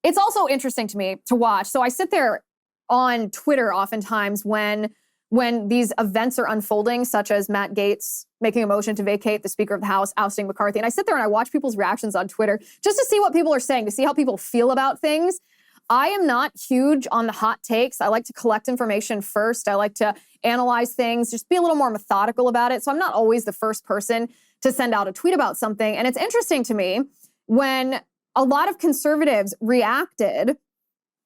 it's also interesting to me to watch. So I sit there on Twitter oftentimes when these events are unfolding, such as Matt Gaetz making a motion to vacate the Speaker of the House, ousting McCarthy. And I sit there and I watch people's reactions on Twitter just to see what people are saying, to see how people feel about things. I am not huge on the hot takes. I like to collect information first. I like to analyze things, just be a little more methodical about it. So I'm not always the first person to send out a tweet about something. And it's interesting to me when a lot of conservatives reacted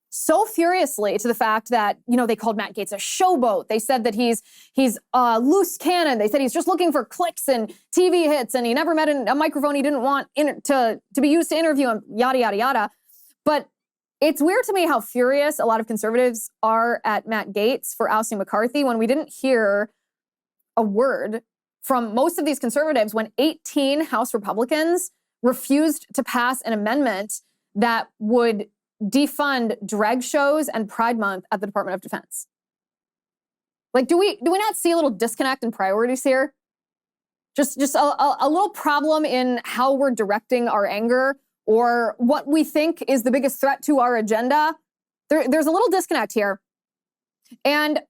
so furiously to the fact that, they called Matt Gaetz a showboat. They said that he's a loose cannon. They said he's just looking for clicks and TV hits, and he never met a microphone he didn't want to be used to interview him, yada, yada, yada. But it's weird to me how furious a lot of conservatives are at Matt Gaetz for ousting McCarthy when we didn't hear a word from most of these conservatives when 18 House Republicans refused to pass an amendment that would defund drag shows and Pride Month at the Department of Defense. Like, do we not see a little disconnect in priorities here? Just a little problem in how we're directing our anger or what we think is the biggest threat to our agenda. There's a little disconnect here. And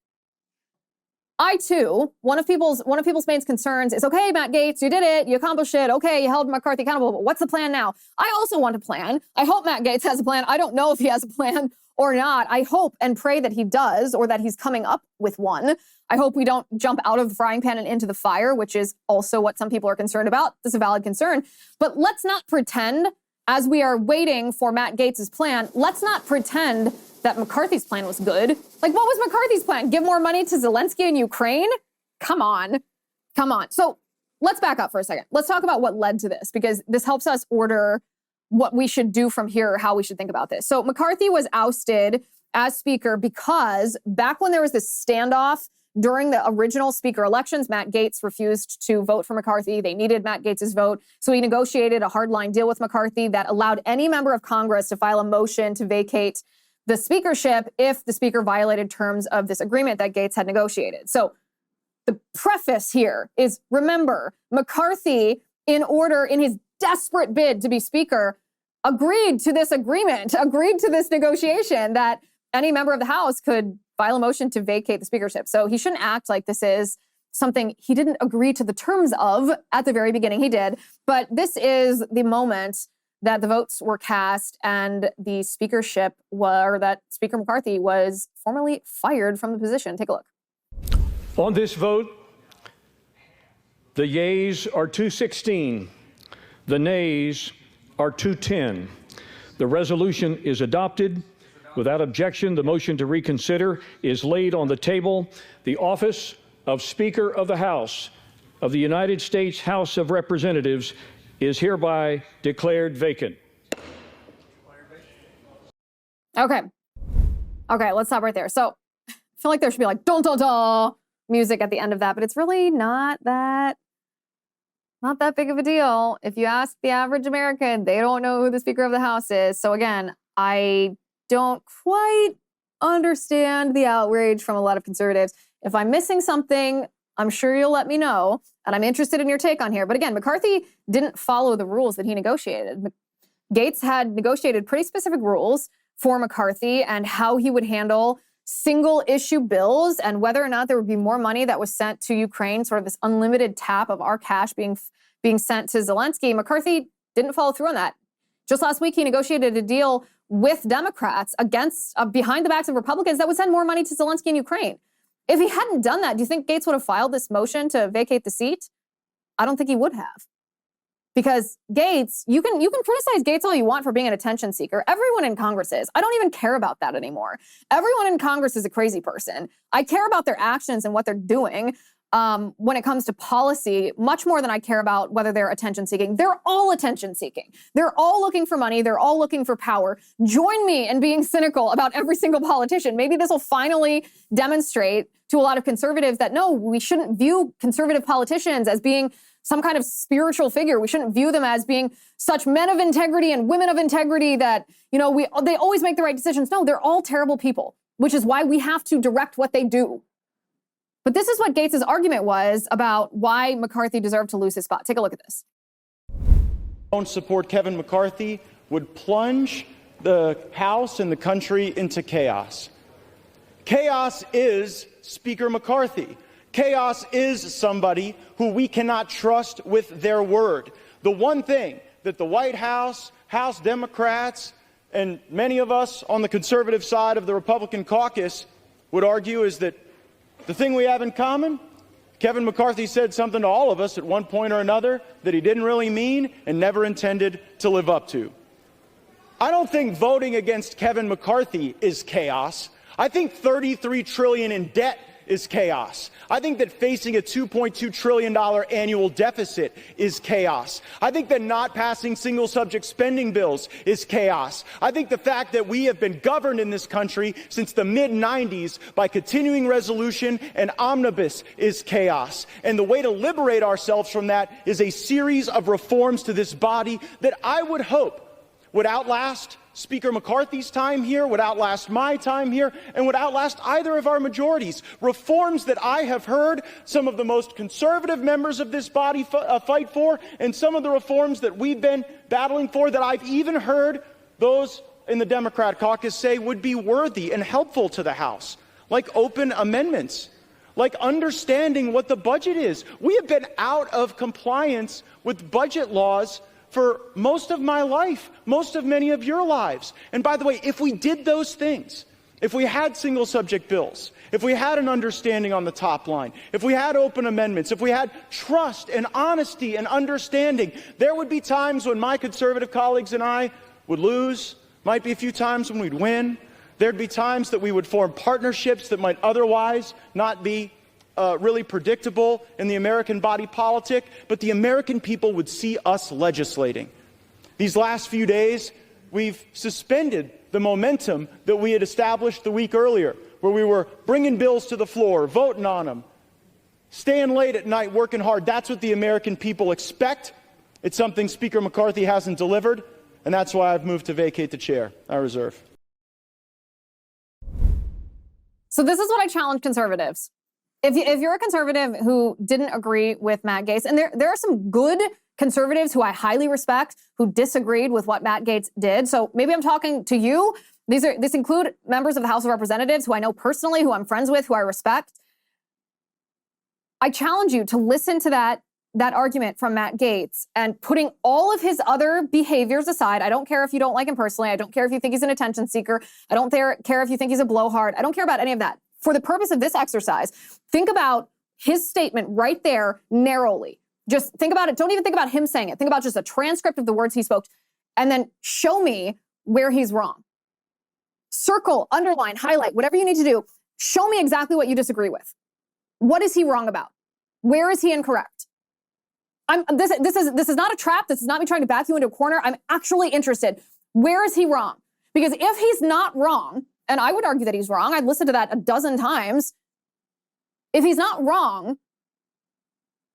I too, one of people's main concerns is, okay, Matt Gaetz, you did it, you accomplished it, okay, you held McCarthy accountable, but what's the plan now? I also want a plan. I hope Matt Gaetz has a plan. I don't know if he has a plan or not. I hope and pray that he does, or that he's coming up with one. I hope we don't jump out of the frying pan and into the fire, which is also what some people are concerned about. This is a valid concern. But let's not pretend, as we are waiting for Matt Gaetz's plan, let's not pretend that McCarthy's plan was good. Like, what was McCarthy's plan? Give more money to Zelensky in Ukraine? Come on. So let's back up for a second. Let's talk about what led to this, because this helps us order what we should do from here, or how we should think about this. So McCarthy was ousted as Speaker because back when there was this standoff during the original Speaker elections, Matt Gaetz refused to vote for McCarthy. They needed Matt Gaetz's vote. So he negotiated a hardline deal with McCarthy that allowed any member of Congress to file a motion to vacate the speakership if the speaker violated terms of this agreement that Gaetz had negotiated. So the preface here is, remember, McCarthy, in his desperate bid to be speaker, agreed to this agreement, agreed to this negotiation that any member of the House could file a motion to vacate the speakership. So he shouldn't act like this is something he didn't agree to the terms of at the very beginning. He did. But this is the moment that the votes were cast and the speakership that Speaker McCarthy was formally fired from the position. Take a look. On this vote, the yeas are 216. The nays are 210. The resolution is adopted. Without objection, the motion to reconsider is laid on the table. The office of Speaker of the House of the United States House of Representatives is hereby declared vacant. Okay, let's stop right there. So I feel like there should be like dun dun dun music at the end of that, but it's really not that big of a deal. If you ask the average American, they don't know who the Speaker of the House is. So again, I don't quite understand the outrage from a lot of conservatives. If I'm missing something, I'm sure you'll let me know, and I'm interested in your take on here. But again, McCarthy didn't follow the rules that he negotiated. Gaetz had negotiated pretty specific rules for McCarthy and how he would handle single issue bills and whether or not there would be more money that was sent to Ukraine, sort of this unlimited tap of our cash being sent to Zelensky. McCarthy didn't follow through on that. Just last week, he negotiated a deal with Democrats behind the backs of Republicans that would send more money to Zelensky in Ukraine. If he hadn't done that, do you think Gaetz would have filed this motion to vacate the seat? I don't think he would have. Because Gaetz, you can criticize Gaetz all you want for being an attention seeker. Everyone in Congress is. I don't even care about that anymore. Everyone in Congress is a crazy person. I care about their actions and what they're doing when it comes to policy, much more than I care about whether they're attention seeking. They're all attention seeking. They're all looking for money. They're all looking for power. Join me in being cynical about every single politician. Maybe this will finally demonstrate to a lot of conservatives that no, we shouldn't view conservative politicians as being some kind of spiritual figure. We shouldn't view them as being such men of integrity and women of integrity that, they always make the right decisions. No, they're all terrible people, which is why we have to direct what they do. But this is what Gaetz's argument was about why McCarthy deserved to lose his spot. Take a look at this. Don't support Kevin McCarthy would plunge the House and the country into chaos. Chaos is Speaker McCarthy. Chaos is somebody who we cannot trust with their word. The one thing that the White House, House Democrats, and many of us on the conservative side of the Republican caucus would argue is that the thing we have in common, Kevin McCarthy said something to all of us at one point or another that he didn't really mean and never intended to live up to. I don't think voting against Kevin McCarthy is chaos. I think $33 trillion in debt is chaos. I think that facing a $2.2 trillion annual deficit is chaos. I think that not passing single-subject spending bills is chaos. I think the fact that we have been governed in this country since the mid-90s by continuing resolution and omnibus is chaos. And the way to liberate ourselves from that is a series of reforms to this body that I would hope would outlast Speaker McCarthy's time here, would outlast my time here, and would outlast either of our majorities. Reforms that I have heard some of the most conservative members of this body fight for, and some of the reforms that we've been battling for that I've even heard those in the Democrat caucus say would be worthy and helpful to the House, like open amendments, like understanding what the budget is. We have been out of compliance with budget laws for most of my life, most of many of your lives. And by the way, if we did those things, if we had single subject bills, if we had an understanding on the top line, if we had open amendments, if we had trust and honesty and understanding, there would be times when my conservative colleagues and I would lose, might be a few times when we'd win. There'd be times that we would form partnerships that might otherwise not be really predictable in the American body politic, but the American people would see us legislating. These last few days, we've suspended the momentum that we had established the week earlier, where we were bringing bills to the floor, voting on them, staying late at night, working hard. That's what the American people expect. It's something Speaker McCarthy hasn't delivered, and that's why I've moved to vacate the chair. I reserve. So this is what I challenge conservatives. If you're a conservative who didn't agree with Matt Gaetz, and there are some good conservatives who I highly respect who disagreed with what Matt Gaetz did. So maybe I'm talking to you. This include members of the House of Representatives who I know personally, who I'm friends with, who I respect. I challenge you to listen to that argument from Matt Gaetz and putting all of his other behaviors aside. I don't care if you don't like him personally. I don't care if you think he's an attention seeker. I don't care if you think he's a blowhard. I don't care about any of that. For the purpose of this exercise, think about his statement right there narrowly. Just think about it. Don't even think about him saying it. Think about just a transcript of the words he spoke, and then show me where he's wrong. Circle, underline, highlight, whatever you need to do. Show me exactly what you disagree with. What is he wrong about? Where is he incorrect? This is not a trap. This is not me trying to back you into a corner. I'm actually interested. Where is he wrong? Because if he's not wrong, and I would argue that he's wrong, I'd listen to that a dozen times. If he's not wrong,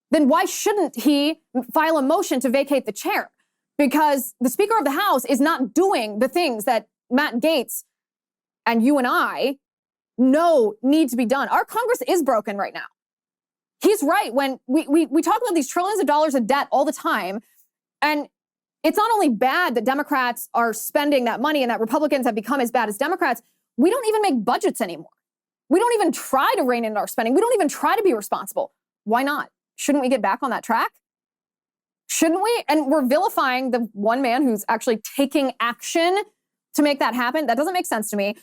then why shouldn't he file a motion to vacate the chair? Because the Speaker of the House is not doing the things that Matt Gaetz and you and I know need to be done. Our Congress is broken right now. He's right when we talk about these trillions of dollars of debt all the time, and it's not only bad that Democrats are spending that money and that Republicans have become as bad as Democrats, we don't even make budgets anymore. We don't even try to rein in our spending. We don't even try to be responsible. Why not? Shouldn't we get back on that track? Shouldn't we? And we're vilifying the one man who's actually taking action to make that happen. That doesn't make sense to me.